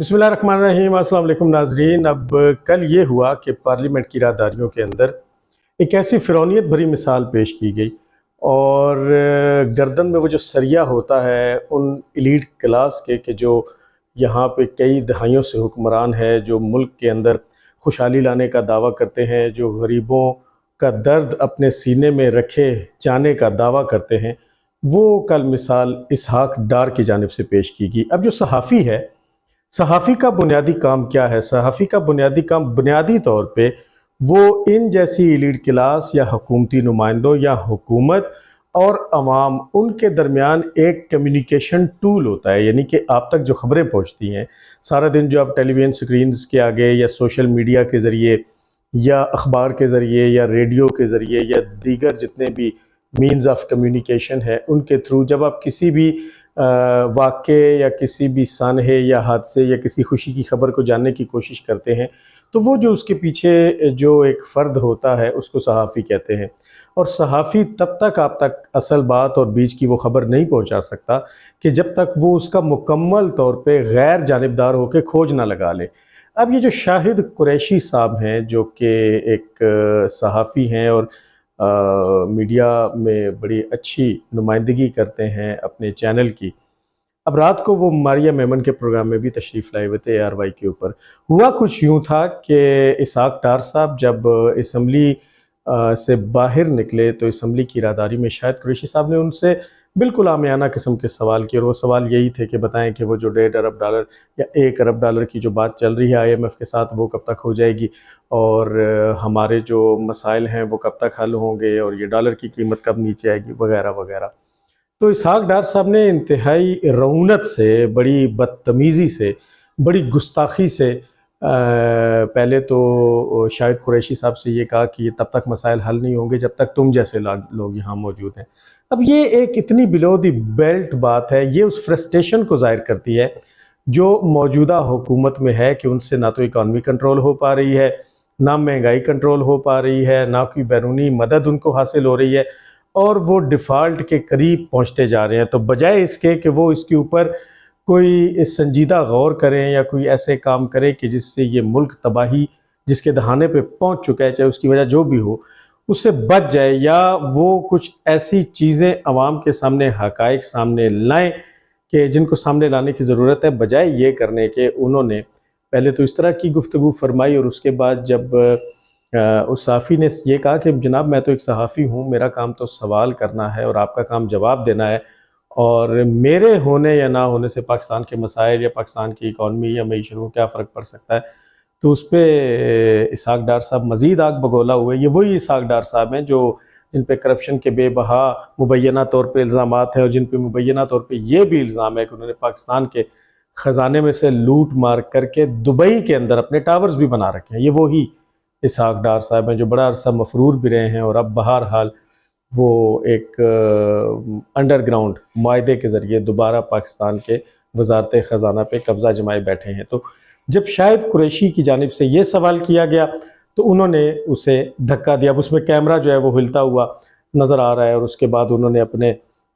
बिस्मिल्लाहिर्रहमानिर्रहीम। अस्सलाम वालेकुम नाजरीन। अब कल ये हुआ कि पार्लियामेंट की राहदारियों के अंदर एक ऐसी फ़िरौनियत भरी मिसाल पेश की गई और गर्दन में वो जो सरिया होता है उन एलीट क्लास के जो यहाँ पे कई दहाइयों से हुक्मरान है, जो मुल्क के अंदर खुशहाली लाने का दावा करते हैं, जो गरीबों का दर्द अपने सीने में रखे जाने का दावा करते हैं, वो कल मिसाल इसहाक डार की जानिब से पेश की गई। अब जो सहाफ़ी है, सहाफ़ी का बुनियादी काम क्या है? सहाफ़ी का बुनियादी काम बुनियादी तौर पे वो इन जैसी एलीट क्लास या हुकूमती नुमाइंदों या हुकूमत और अवाम उनके दरमियान एक कम्युनिकेशन टूल होता है। यानी कि आप तक जो ख़बरें पहुँचती हैं सारा दिन, जो आप टेलीविज़न स्क्रीन्स के आगे या सोशल मीडिया के ज़रिए या अखबार के ज़रिए या रेडियो के ज़रिए या दीगर जितने भी मीन्स ऑफ कम्युनिकेशन है उनके थ्रू जब आप किसी भी वाक़े या किसी भी सानहे या हादसे या किसी खुशी की खबर को जानने की कोशिश करते हैं, तो वो जो उसके पीछे जो एक फ़र्द होता है उसको सहाफ़ी कहते हैं। और सहाफ़ी तब तक आप तक असल बात और बीच की वो ख़बर नहीं पहुंचा सकता कि जब तक वो उसका मुकम्मल तौर पे गैर जानिबदार होकर खोज ना लगा ले। अब ये जो शाहिद कुरैशी साहब हैं, जो कि एक सहाफ़ी हैं और मीडिया में बड़ी अच्छी नुमाइंदगी करते हैं अपने चैनल की। अब रात को वो मारिया मेमन के प्रोग्राम में भी तशरीफ़ लाए हुए थे ARY के ऊपर। हुआ कुछ यूँ था कि इसहाक डार साहब जब असम्बली से बाहर निकले तो असम्बली की राहदारी में शाहिद कुरैशी साहब ने उनसे बिल्कुल आमियाना किस्म के सवाल किए और वो सवाल यही थे कि बताएं कि वो जो $1.5 अरब या $1 अरब की जो बात चल रही है IMF के साथ, वो कब तक हो जाएगी और हमारे जो मसाइल हैं वो कब तक हल होंगे और ये डॉलर की कीमत कब नीचे आएगी वगैरह वगैरह। तो इसहाक डार साहब ने इंतहाई रऊनत से, बड़ी बदतमीज़ी से, बड़ी गुस्ताखी से पहले तो शाहिद कुरैशी साहब से ये कहा कि ये तब तक मसाइल हल नहीं होंगे जब तक तुम जैसे लोग यहाँ मौजूद हैं। अब ये एक इतनी बिलो द बेल्ट बात है, ये उस फ्रस्ट्रेशन को ज़ाहिर करती है जो मौजूदा हुकूमत में है कि उनसे ना तो इकॉनमी कंट्रोल हो पा रही है, ना महंगाई कंट्रोल हो पा रही है, ना कोई बैरूनी मदद उनको हासिल हो रही है और वो डिफ़ॉल्ट के करीब पहुँचते जा रहे हैं। तो बजाय इसके कि वो इसके ऊपर कोई संजीदा गौर करें या कोई ऐसे काम करें कि जिससे ये मुल्क तबाही जिसके दहाने पे पहुँच चुका है, चाहे उसकी वजह जो भी हो, उससे बच जाए या वो कुछ ऐसी चीज़ें अवाम के सामने, हक़ाइक़ सामने लाएँ कि जिनको सामने लाने की ज़रूरत है, बजाय ये करने के उन्होंने पहले तो इस तरह की गुफ्तगू फरमाई और उसके बाद जब उस सहाफ़ी ने ये कहा कि जनाब मैं तो एक सहाफ़ी हूँ, मेरा काम तो सवाल करना है और आपका काम जवाब देना है और मेरे होने या ना होने से पाकिस्तान के मसाइल या पाकिस्तान की इकॉनमी या मईशत को क्या फ़र्क पड़ सकता है। तो उस पर इसहाक डार साहब मज़ीद आग बगोला हुए। ये वही इसहाक डार साहब हैं जो जिन पे करप्शन के बेबहा मुबैना तौर पे इल्ज़ामात हैं और जिन पे मुबैना तौर पे ये भी इल्ज़ाम है कि उन्होंने पाकिस्तान के ख़जाने में से लूट मार करके दुबई के अंदर अपने टावर्स भी बना रखे हैं। ये वही इसहाक डार साहब हैं जो बड़ा अरसा मफरूर भी रहे हैं और अब बहरहाल वो एक अंडरग्राउंड मुआहदे के ज़रिए दोबारा पाकिस्तान के वजारत ख़जाना पे कब्ज़ा जमाए बैठे हैं। तो जब शाहिद कुरैशी की जानिब से ये सवाल किया गया तो उन्होंने उसे धक्का दिया। अब उसमें कैमरा जो है वो हिलता हुआ नज़र आ रहा है और उसके बाद उन्होंने अपने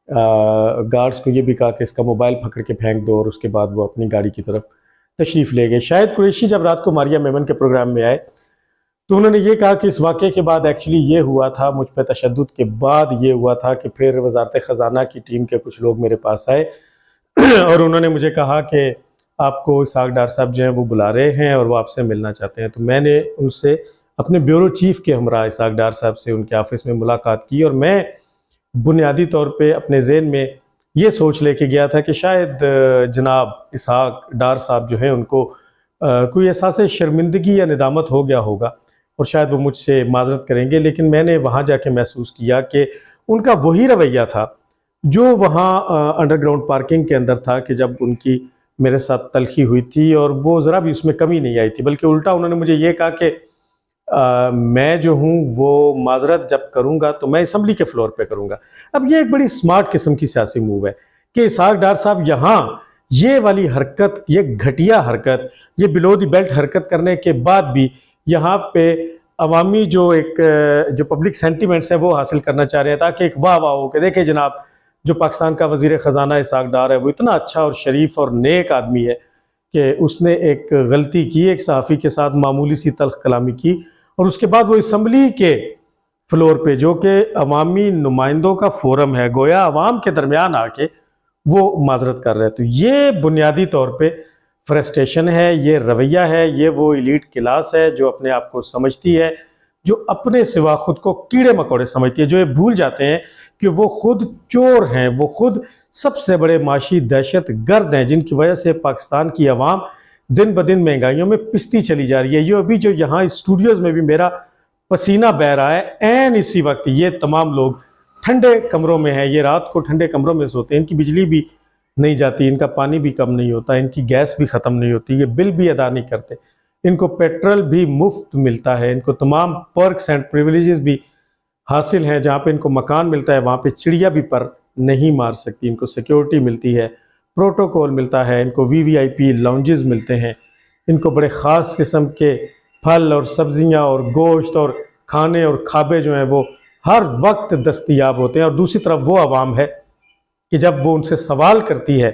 गार्ड्स को ये भी कहा कि इसका मोबाइल पकड़ के फेंक दो और उसके बाद वो अपनी गाड़ी की तरफ तशरीफ़ ले गए। शाहिद कुरैशी जब रात को मारिया मेमन के प्रोग्राम में आए तो उन्होंने ये कहा कि इस वाक़े के बाद एक्चुअली ये हुआ था, मुझ पे तशद्दुद के बाद ये हुआ था कि फिर वज़ारत ख़जाना की टीम के कुछ लोग मेरे पास आए और उन्होंने मुझे कहा कि आपको इसहाक डार साहब जो हैं वो बुला रहे हैं और वो आपसे मिलना चाहते हैं। तो मैंने उनसे अपने ब्यूरो चीफ़ के हमरा इसहाक डार साहब से उनके ऑफ़िस में मुलाकात की और मैं बुनियादी तौर पे अपने ज़हन में ये सोच लेके गया था कि शायद जनाब इसहाक डार साहब जो हैं उनको कोई एहसास शर्मिंदगी या निदामत हो गया होगा और शायद वो मुझसे माज़रत करेंगे। लेकिन मैंने वहाँ जाके महसूस किया कि उनका वही रवैया था जो वहाँ अंडरग्राउंड पार्किंग के अंदर था कि जब उनकी मेरे साथ तलखी हुई थी और वो ज़रा भी उसमें कमी नहीं आई थी, बल्कि उल्टा उन्होंने मुझे ये कहा कि मैं जो हूँ वो माज़रत जब करूँगा तो मैं असम्बली के फ्लोर पे करूँगा। अब ये एक बड़ी स्मार्ट किस्म की सियासी मूव है कि इसहाक डार साहब यहाँ ये वाली हरकत, ये घटिया हरकत, ये बिलो द बेल्ट हरकत करने के बाद भी यहाँ पे अवामी जो पब्लिक सेंटिमेंट्स हैं वो हासिल करना चाह रहे हैं ताकि एक वाह वाह हो के देखें जनाब जो पाकिस्तान का वज़ीर ख़जाना इसहाक डार है वो इतना अच्छा और शरीफ और नेक आदमी है कि उसने एक गलती की, एक सहाफ़ी के साथ मामूली सी तल्ख़ कलामी की, और उसके बाद वो असम्बली के फ्लोर पे, जो कि अवामी नुमाइंदों का फोरम है, गोया अवाम के दरमियान आके वो माजरत कर रहे हैं। तो ये बुनियादी तौर पे फ्रस्ट्रेशन है, ये रवैया है, ये वो एलीट क्लास है जो अपने आप को समझती है, जो अपने सिवा खुद को कीड़े मकोड़े समझती है, जो ये भूल जाते हैं कि वो खुद चोर हैं, वो खुद सबसे बड़े माशी दहशत गर्द हैं, जिनकी वजह से पाकिस्तान की आवाम दिन ब दिन महंगाइयों में पिसती चली जा रही है। ये अभी जो यहाँ स्टूडियोज़ में भी मेरा पसीना बह रहा है, ऐन इसी वक्त ये तमाम लोग ठंडे कमरों में हैं, ये रात को ठंडे कमरों में सोते हैं, इनकी बिजली भी नहीं जाती, इनका पानी भी कम नहीं होता, इनकी गैस भी ख़त्म नहीं होती, ये बिल भी अदा नहीं करते, इनको पेट्रोल भी मुफ्त मिलता है, इनको तमाम पर्क्स एंड प्रिविलेजेस भी हासिल हैं। जहाँ पे इनको मकान मिलता है वहाँ पे चिड़िया भी पर नहीं मार सकती, इनको सिक्योरिटी मिलती है, प्रोटोकॉल मिलता है, इनको VVIP लाउंजेस मिलते हैं, इनको बड़े ख़ास किस्म के फल और सब्जियां और गोश्त और खाने और खाबे जो हैं वो हर वक्त दस्तयाब होते हैं। और दूसरी तरफ वो आवाम है कि जब वो उनसे सवाल करती है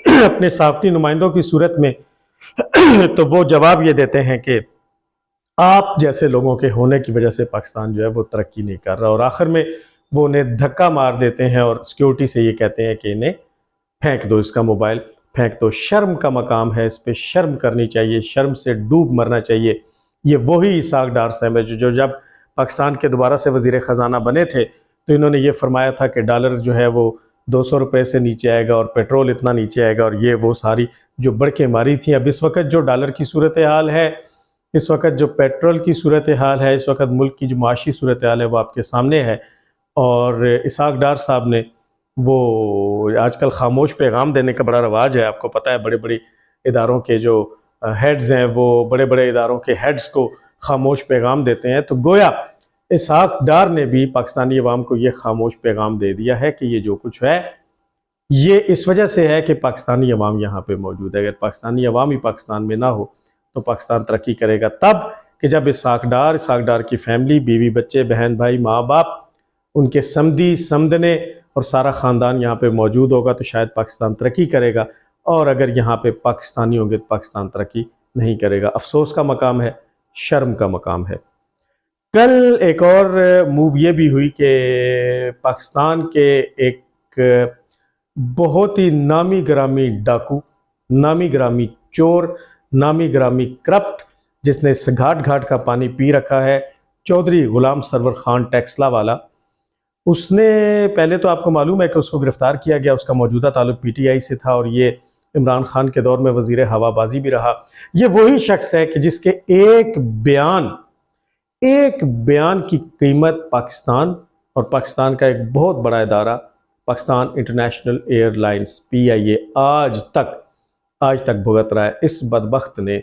अपने साफ़ी नुमाइंदों की सूरत में तो वो जवाब ये देते हैं कि आप जैसे लोगों के होने की वजह से पाकिस्तान जो है वो तरक्की नहीं कर रहा, और आखिर में वो उन्हें धक्का मार देते हैं और सिक्योरिटी से ये कहते हैं कि इन्हें फेंक दो, इसका मोबाइल फेंक दो। शर्म का मकाम है, इस पर शर्म करनी चाहिए, शर्म से डूब मरना चाहिए। ये वही इसहाक डार साहब है जो जब पाकिस्तान के दोबारा से वज़ीर ख़जाना बने थे तो इन्होंने ये फरमाया था कि डॉलर जो है वो 200 रुपये से नीचे आएगा और पेट्रोल इतना नीचे आएगा, और ये वो सारी जो बड़के मारी थी। अब इस वक्त जो डॉलर की सूरत हाल है, इस वक्त जो पेट्रोल की सूरत हाल है, इस वक्त मुल्क की जो माशी सूरत हाल है वो आपके सामने है। और इसहाक डार साहब ने वो आजकल खामोश पैगाम देने का बड़ा रवाज है, आपको पता है, बड़े बड़े इदारों के जो हेड्स हैं वो बड़े बड़े इदारों के हेड्स को खामोश पैगाम देते हैं। तो गोया इसहाक डार ने भी पाकिस्तानी अवाम को ये खामोश पैगाम दे दिया है कि ये जो कुछ है ये इस वजह से है कि पाकिस्तानी अवाम यहाँ पे मौजूद है। अगर पाकिस्तानी अवाम ही पाकिस्तान में ना हो तो पाकिस्तान तरक्की करेगा तब कि जब इसहाक डार की फैमिली, बीवी बच्चे, बहन भाई, माँ बाप, उनके समधी समदने और सारा ख़ानदान यहाँ पे मौजूद होगा तो शायद पाकिस्तान तरक्की करेगा। और अगर यहाँ पे पाकिस्तानी होंगे तो पाकिस्तान तरक्की नहीं करेगा। अफसोस का मकाम है, शर्म का मकाम है। कल एक और मूव ये भी हुई कि पाकिस्तान के एक बहुत ही नामी ग्रामी डाकू, नामी ग्रामी चोर, नामी ग्रामी करप्ट, जिसने इस घाट घाट का पानी पी रखा है, चौधरी गुलाम सरवर खान टेक्सला वाला, उसने पहले तो आपको मालूम है कि उसको गिरफ्तार किया गया, उसका मौजूदा ताल्लुक PTI से था और ये इमरान खान के दौर में वज़ीर हवाबाजी भी रहा। ये वही शख्स है कि जिसके एक बयान की कीमत पाकिस्तान और पाकिस्तान का एक बहुत बड़ा इदारा पाकिस्तान इंटरनेशनल एयरलाइंस PIA आज तक भुगत रहा है। इस बदबख्त ने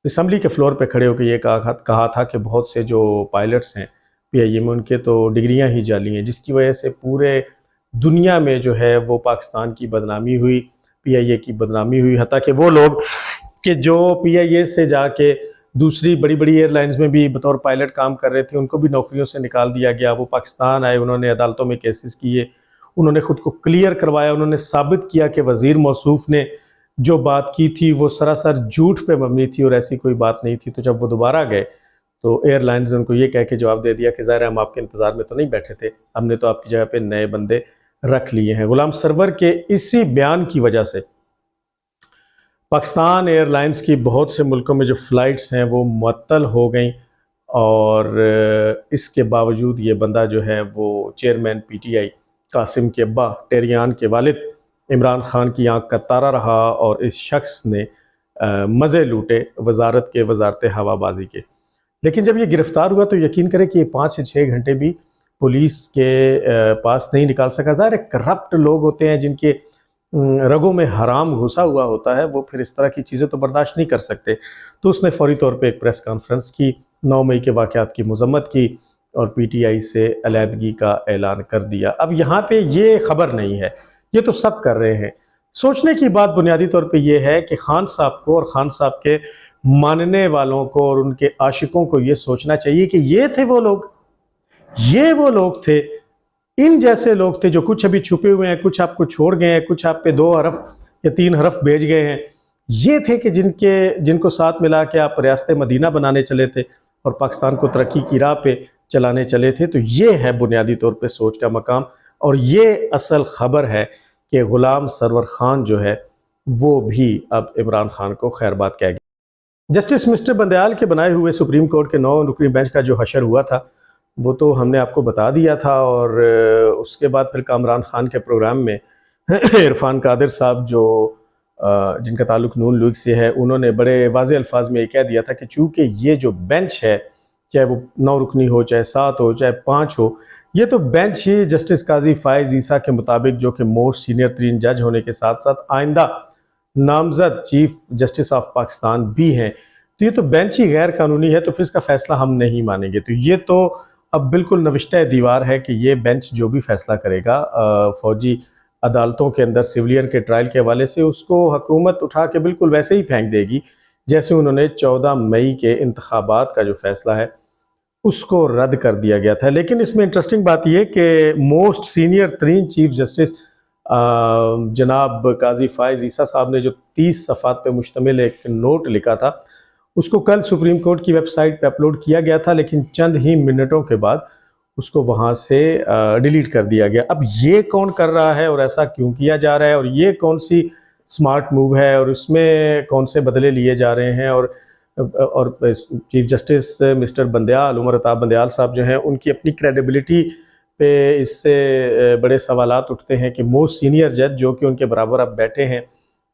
असम्बली के फ्लोर पे खड़े होकर ये कहा था कि बहुत से जो पायलट्स हैं PIA में उनके तो डिग्रियां ही जाली हैं, जिसकी वजह से पूरे दुनिया में जो है वो पाकिस्तान की बदनामी हुई, PIA की बदनामी हुई। हत्ता कि वो लोग कि जो PIA से जाके दूसरी बड़ी बड़ी एयरलाइंस में भी बतौर पायलट काम कर रहे थे उनको भी नौकरियों से निकाल दिया गया। वो पाकिस्तान आए, उन्होंने अदालतों में केसेस किए, उन्होंने ख़ुद को क्लियर करवाया, उन्होंने साबित किया कि वज़ीर मौसूफ ने जो बात की थी वो सरासर झूठ पे मबनी थी और ऐसी कोई बात नहीं थी। तो जब वो दोबारा गए तो एयरलाइंस ने उनको ये कह के जवाब दे दिया कि ज़ाहिर है हम आपके इंतज़ार में तो नहीं बैठे थे, हमने तो आपकी जगह पे नए बंदे रख लिए हैं। गुलाम सरवर के इसी बयान की वजह से पाकिस्तान एयरलाइंस की बहुत से मुल्कों में जो फ़्लाइट्स हैं वो मुअत्तल हो गई, और इसके बावजूद ये बंदा जो है वो चेयरमैन PTI कासिम के अब्बा टेरियान के वालिद इमरान खान की आँख का तारा रहा, और इस शख्स ने मज़े लूटे वजारत हवाबाजी के। लेकिन जब ये गिरफ़्तार हुआ तो यकीन करें कि ये 5 से 6 घंटे भी पुलिस के पास नहीं निकाल सका। ज़ाहिर है करप्ट लोग होते हैं जिनके रगों में हराम घुसा हुआ होता है, वो फिर इस तरह की चीज़ें तो बर्दाश्त नहीं कर सकते। तो उसने फौरी तौर पे एक प्रेस कॉन्फ्रेंस की, 9 मई के वाक़यात की मज़म्मत की और PTI से अलहदगी का ऐलान कर दिया। अब यहाँ पे ये ख़बर नहीं है, ये तो सब कर रहे हैं। सोचने की बात बुनियादी तौर पे ये है कि खान साहब को और खान साहब के मानने वालों को और उनके आशिकों को ये सोचना चाहिए कि ये वो लोग थे, इन जैसे लोग थे जो कुछ अभी छुपे हुए हैं, कुछ आपको छोड़ गए हैं, कुछ आप पे 2 हरफ या 3 हरफ भेज गए हैं। ये थे कि जिनको साथ मिला के आप रियासत मदीना बनाने चले थे और पाकिस्तान को तरक्की की राह पे चलाने चले थे। तो ये है बुनियादी तौर पे सोच का मकाम, और ये असल खबर है कि ग़ुलाम सरवर ख़ान जो है वो भी अब इमरान खान को खैरबाद कह गया। जस्टिस मिस्टर बंदयाल के बनाए हुए सुप्रीम कोर्ट के 9 रुकनी बेंच का जो हशर हुआ था वो तो हमने आपको बता दिया था, और उसके बाद फिर कामरान खान के प्रोग्राम में इरफान कादिर साहब जो जिनका ताल्लुक नून लीग से है, उन्होंने बड़े वाज़ेह अल्फाज में ये कह दिया था कि चूँकि ये जो बेंच है, चाहे वो 9 रुकनी हो, चाहे 7 हो, चाहे 5 हो, ये तो बेंच ही जस्टिस काजी फ़ाइज़ ईसा के मुताबिक, जो कि मोस्ट सीनियर तरीन जज होने के साथ साथ आइंदा नामजद चीफ जस्टिस ऑफ पाकिस्तान भी हैं, तो ये तो बेंच ही गैर कानूनी है, तो फिर इसका फ़ैसला हम नहीं मानेंगे। तो ये तो अब बिल्कुल नविश्ता दीवार है कि ये बेंच जो भी फ़ैसला करेगा फ़ौजी अदालतों के अंदर सिविलियन के ट्रायल के हवाले से, उसको हुकूमत उठा के बिल्कुल वैसे ही फेंक देगी जैसे उन्होंने 14 मई के इंतखाबात का जो फ़ैसला है उसको रद्द कर दिया गया था। लेकिन इसमें इंटरेस्टिंग बात यह कि मोस्ट सीनियर तरीन चीफ जस्टिस जनाब काजी फ़ाइज़ ईसा साहब ने जो 30 सफ़ात पे मुश्तमिल एक नोट लिखा था, उसको कल सुप्रीम कोर्ट की वेबसाइट पे अपलोड किया गया था, लेकिन चंद ही मिनटों के बाद उसको वहाँ से डिलीट कर दिया गया। अब ये कौन कर रहा है और ऐसा क्यों किया जा रहा है, और ये कौन सी स्मार्ट मूव है, और इसमें कौन से बदले लिए जा रहे हैं, और chief justice mister Bandial, Umar Ata Bandial साहब जो हैं, उनकी अपनी क्रेडिबिलिटी पे इससे बड़े सवालात उठते हैं कि मोस्ट सीनियर जज जो कि उनके बराबर अब बैठे हैं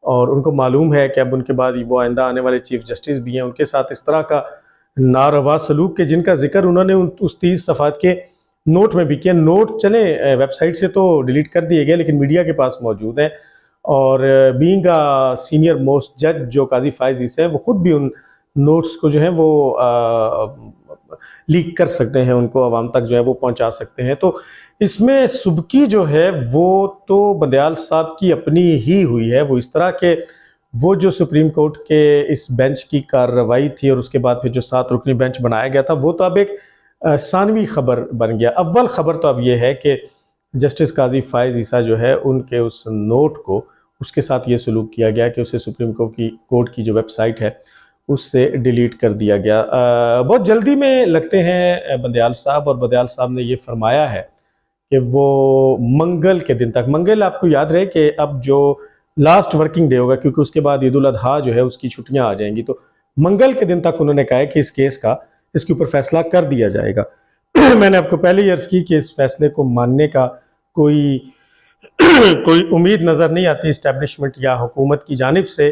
और उनको मालूम है कि अब उनके बाद वो आइंदा आने वाले चीफ जस्टिस भी हैं, उनके साथ इस तरह का नारवा सलूक के जिनका जिक्र उन्होंने उस 30 सफ़ात के नोट में भी किया। नोट चले वेबसाइट से तो डिलीट कर दिए गए, लेकिन मीडिया के पास मौजूद हैं, और बीइंग अ सीनियर मोस्ट जज जो काजी फ़ाइज़ ईसा है, वो खुद भी उन नोट्स को जो है वो लीक कर सकते हैं, उनको आवाम तक जो है वो पहुंचा सकते हैं। तो इसमें सुबकी जो है वो तो बंदयाल साहब की अपनी ही हुई है। वो इस तरह के वो जो सुप्रीम कोर्ट के इस बेंच की कार्रवाई थी और उसके बाद फिर जो 7 रुकनी बेंच बनाया गया था, वो तो अब एक सानवी खबर बन गया। अव्वल खबर तो अब ये है कि जस्टिस काजी फ़ाइज़ ईसा जो है, उनके उस नोट को उसके साथ ये सलूक किया गया कि उसे सुप्रीम कोर्ट की जो वेबसाइट है उससे डिलीट कर दिया गया। बहुत जल्दी में लगते हैं बंदयाल साहब, और बंदयाल साहब ने ये फरमाया है कि वो मंगल के दिन तक, मंगल आपको याद रहे कि अब जो लास्ट वर्किंग डे होगा, क्योंकि उसके बाद ईद उल अजहा जो है उसकी छुट्टियां आ जाएंगी, तो मंगल के दिन तक उन्होंने कहा है कि इस केस का, इसके ऊपर फैसला कर दिया जाएगा। मैंने आपको पहले ही अर्ज की कि इस फैसले को मानने का कोई कोई उम्मीद नज़र नहीं आती इस्टेब्लिशमेंट या हुकूमत की जानिब से,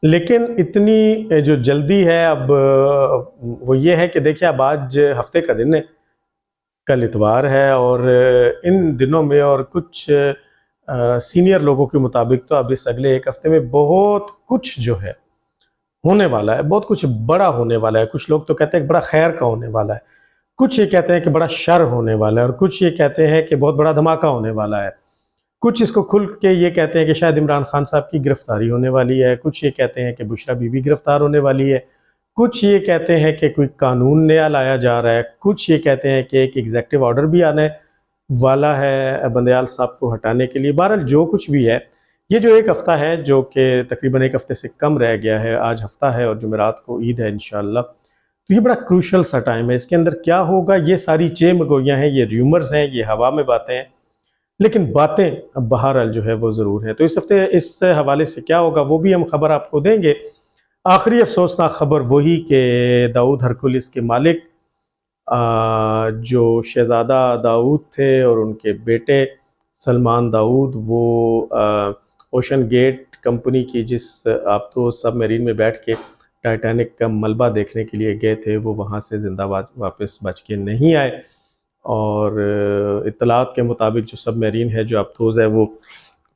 लेकिन इतनी जो जल्दी है अब वो ये है कि देखिए, अब आज हफ्ते का दिन है, कल इतवार है, और इन दिनों में और कुछ सीनियर लोगों के मुताबिक तो अब इस अगले एक हफ्ते में बहुत कुछ जो है होने वाला है, बहुत कुछ बड़ा होने वाला है। कुछ लोग तो कहते हैं कि बड़ा खैर का होने वाला है, कुछ ये कहते हैं कि बड़ा शर होने वाला है, और कुछ ये कहते हैं कि बहुत बड़ा धमाका होने वाला है। कुछ इसको खुल के ये कहते हैं कि शायद इमरान खान साहब की गिरफ्तारी होने वाली है, कुछ ये कहते हैं कि बुशरा बीबी गिरफ्तार होने वाली है, कुछ ये कहते हैं कि कोई कानून नया लाया जा रहा है, कुछ ये कहते हैं कि एक एग्जीक्यूटिव ऑर्डर भी आने वाला है बंदयाल साहब को हटाने के लिए। बहरहाल जो कुछ भी है, ये जो एक हफ़्ता है जो कि तकरीबन एक हफ़्ते से कम रह गया है, आज हफ़्ता है और जुमेरात को ईद है इंशाअल्लाह, तो ये बड़ा क्रूशल सा टाइम है। इसके अंदर क्या होगा, ये सारी चेमगोइयाँ हैं, ये र्यूमर्स हैं, ये हवा में बातें हैं, लेकिन बातें बहरहाल जो है वो ज़रूर है। तो इस हफ्ते इस हवाले से क्या होगा वो भी हम खबर आपको देंगे। आखिरी अफसोसनाक खबर वही कि दाऊद हरकुलिस के मालिक जो शहज़ादा दाऊद थे और उनके बेटे सलमान दाऊद, वो ओशन गेट कंपनी की जिस आप तो सबमरीन में बैठ के टाइटैनिक का मलबा देखने के लिए गए थे, वो वहाँ से जिंदा वापस बच के नहीं आए, और इत्तलात के मुताबिक जो सबमरीन है, जो अप्तोज़ है, वो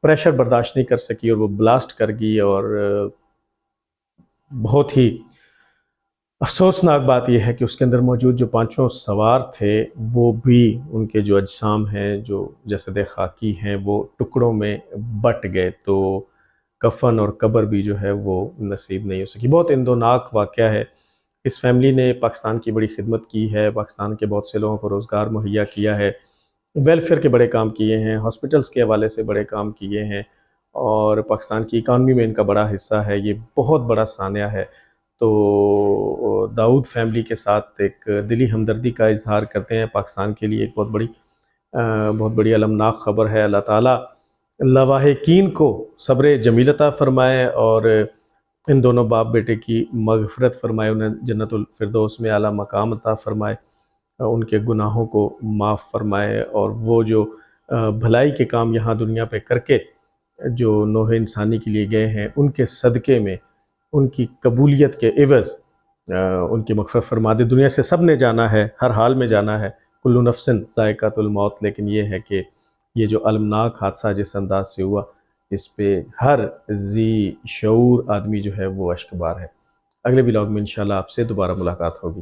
प्रेशर बर्दाश्त नहीं कर सकी और वो ब्लास्ट कर गई। और बहुत ही अफसोसनाक बात यह है कि उसके अंदर मौजूद जो 5 सवार थे, वो भी, उनके जो अजसाम हैं, जो जसद खाकी हैं, वो टुकड़ों में बट गए। तो कफन और कब्र भी जो है वो नसीब नहीं हो सकी। बहुत इंदोनाक वाक़या है। इस फैमिली ने पाकिस्तान की बड़ी खिदमत की है, पाकिस्तान के बहुत से लोगों को रोज़गार मुहैया किया है, वेलफेयर के बड़े काम किए हैं, हॉस्पिटल्स के हवाले से बड़े काम किए हैं, और पाकिस्तान की इकानमी में इनका बड़ा हिस्सा है, ये बहुत बड़ा सानिया है। तो दाऊद फैमिली के साथ एक दिली हमदर्दी का इजहार करते हैं। पाकिस्तान के लिए एक बहुत बड़ी अलमनाक ख़बर है। अल्लाह ताला लवाहिकीन को सब्र जमील अता फ़रमाए और इन दोनों बाप बेटे की मग़फ़िरत फ़रमाए, उन्हें जन्नतुल फ़िरदौस में आला मकाम अता फ़रमाए, उनके गुनाहों को माफ़ फ़रमाए और वो जो भलाई के काम यहाँ दुनिया पे करके जो नोहे इंसानी के लिए गए हैं, उनके सदक़े में उनकी कबूलियत के एवज़ उनकी मग़फ़िरत फ़रमा दे। दुनिया से सब ने जाना है, हर हाल में जाना है, कुल्लु नफ्सिन ज़ायक़ातुल मौत, लेकिन ये है कि ये जो अलमनाक हादसा जिस अंदाज़ से हुआ, इस पे हर ज़ी शऊर आदमी जो है वो अश्कबार है। अगले व्लॉग में इंशाअल्लाह आपसे दोबारा मुलाकात होगी।